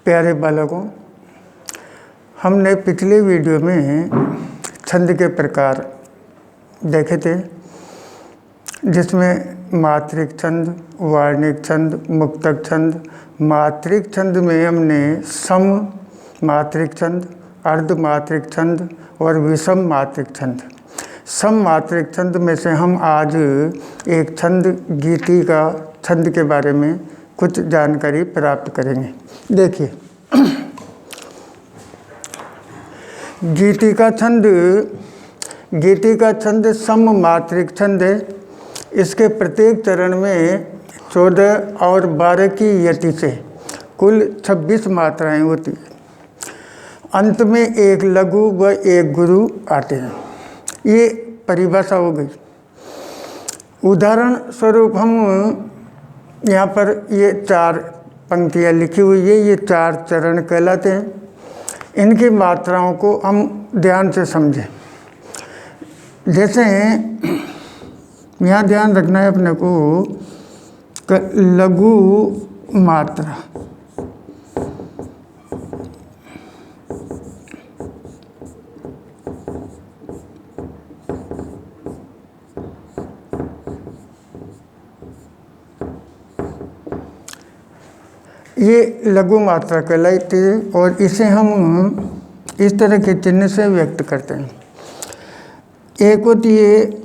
प्यारे बालकों, हमने पिछले वीडियो में छंद के प्रकार देखे थे, जिसमें मात्रिक छंद, वार्णिक छंद, मुक्तक छंद। मात्रिक छंद में हमने सम मात्रिक छंद, अर्धमात्रिक छंद और विषम मात्रिक छंद। सम मात्रिक छंद में से हम आज एक छंद गीति का छंद के बारे में कुछ जानकारी प्राप्त करेंगे। देखिए, गीति का छंद सम मात्रिक छंद है। इसके प्रत्येक चरण में 14 और 12 की यति से कुल 26 मात्राएं होती हैं। अंत में एक लघु व एक गुरु आते हैं। ये परिभाषा हो गई। उदाहरण स्वरूप हम यहाँ पर ये 4 पंक्तियाँ लिखी हुई है, ये 4 चरण कहलाते हैं। इनकी मात्राओं को हम ध्यान से समझें। जैसे यहाँ ध्यान रखना है अपने को, लघु मात्रा, ये लघु मात्रा कहलाती है और इसे हम इस तरह के चिन्ह से व्यक्त करते हैं। एक होती है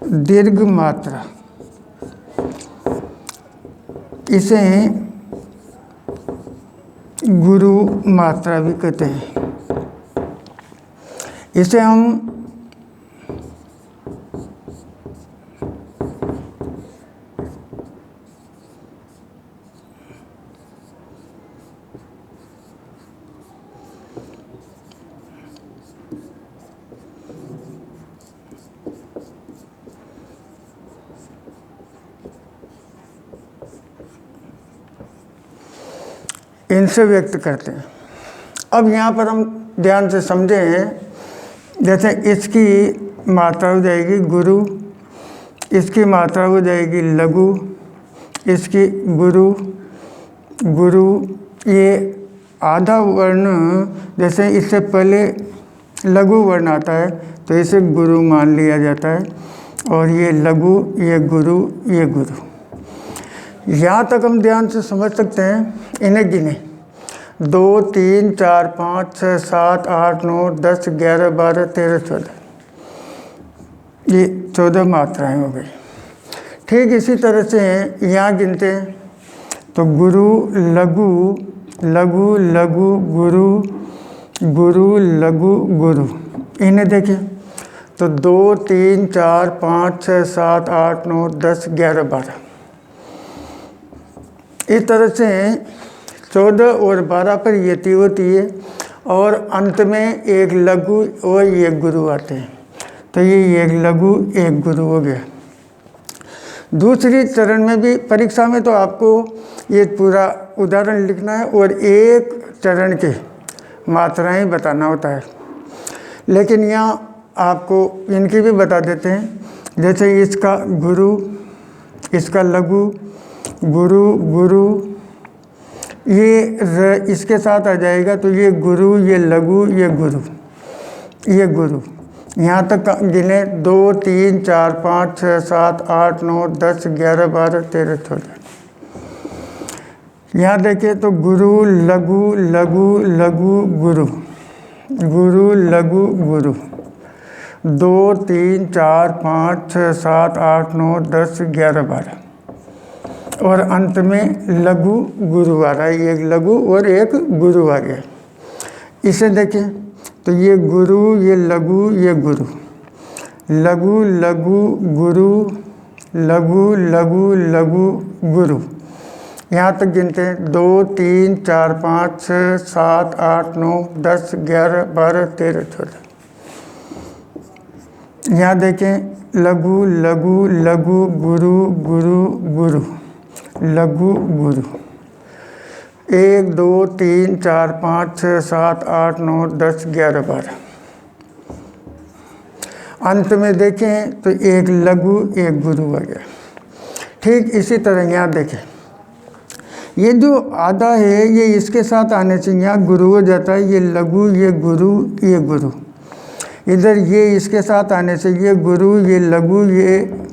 दीर्घ मात्रा, इसे गुरु मात्रा भी कहते हैं। इसे हम इनसे व्यक्त करते हैं। अब यहाँ पर हम ध्यान से समझें। जैसे इसकी मात्रा हो जाएगी गुरु, इसकी मात्रा हो जाएगी लघु, इसकी गुरु गुरु। ये आधा वर्ण, जैसे इससे पहले लघु वर्ण आता है तो इसे गुरु मान लिया जाता है, और ये लघु, ये गुरु, ये गुरु। यहाँ तक हम ध्यान से समझ सकते हैं। इन्हें गिने 2 3 4 5 6 7 8 9 10 11 12 13 14, ये 14 मात्राएं हो गई। ठीक इसी तरह से यहाँ गिनते हैं तो गुरु लघु लघु लघु गुरु गुरु लघु गुरु। इन्हें देखें तो 2 3 4 5 6 7 8 9 10 11 12। इस तरह से 14 और 12 पर यति होती है और अंत में एक लघु और एक गुरु आते हैं। तो ये एक लघु एक गुरु हो गया। दूसरी चरण में भी परीक्षा में तो आपको ये पूरा उदाहरण लिखना है और एक चरण के मात्राएं बताना होता है, लेकिन यहाँ आपको इनकी भी बता देते हैं। जैसे इसका गुरु, इसका लघु, गुरु गुरु, ये इसके साथ आ जाएगा तो ये गुरु, ये लघु, ये गुरु, ये गुरु। यहाँ तक गिने 2 3 4 5 6 7 8 9 10 11 12 13 14। यहाँ देखें तो गुरु लघु लघु लघु गुरु गुरु लघु गुरु। 2 3 4 5 6 7 8 9 10 11 12 और अंत में लघु गुरु आ रहा है। एक लघु और एक गुरु आ गया। इसे देखें तो ये गुरु, ये लघु, ये गुरु, लघु लघु गुरु लघु लघु लघु गुरु। यहाँ तक गिनते हैं 2 3 4 5 6 7 8 9 10 11 12 13 14। यहाँ देखें लघु लघु लघु गुरु गुरु गुरु लघु गुरु। 1 2 3 4 5 6 7 8 9 10 11 12। अंत में देखें तो एक लघु एक गुरु आ गया। ठीक इसी तरह यहाँ देखें, ये जो आधा है ये इसके साथ आने से यहाँ गुरु हो जाता है, ये लघु, ये गुरु, ये गुरु। इधर ये इसके साथ आने से ये गुरु, ये लघु, ये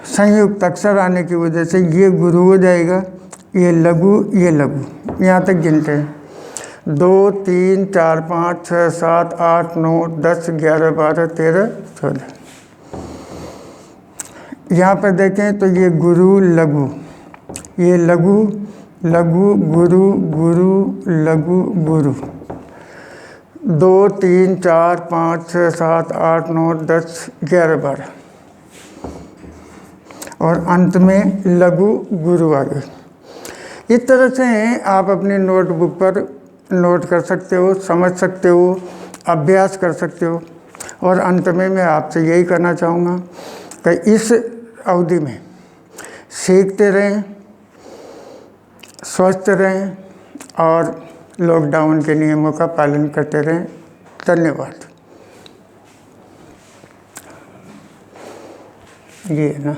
संयुक्त अक्षर आने की वजह से ये गुरु हो जाएगा, ये लघु, ये लघु। यहाँ तक गिनते हैं 2 3 4 5 6 7 8 9 10 11 12 13 14। यहाँ पर देखें तो ये गुरु लघु, ये लघु लघु गुरु गुरु लघु गुरु। 2 3 4 5 6 7 8 9 10 11 12 और अंत में लघु गुरु आ गए। इस तरह से आप अपनी नोटबुक पर नोट कर सकते हो, समझ सकते हो, अभ्यास कर सकते हो। और अंत में मैं आपसे यही कहना चाहूँगा कि इस अवधि में सीखते रहें, स्वस्थ रहें और लॉकडाउन के नियमों का पालन करते रहें। धन्यवाद। ये है ना।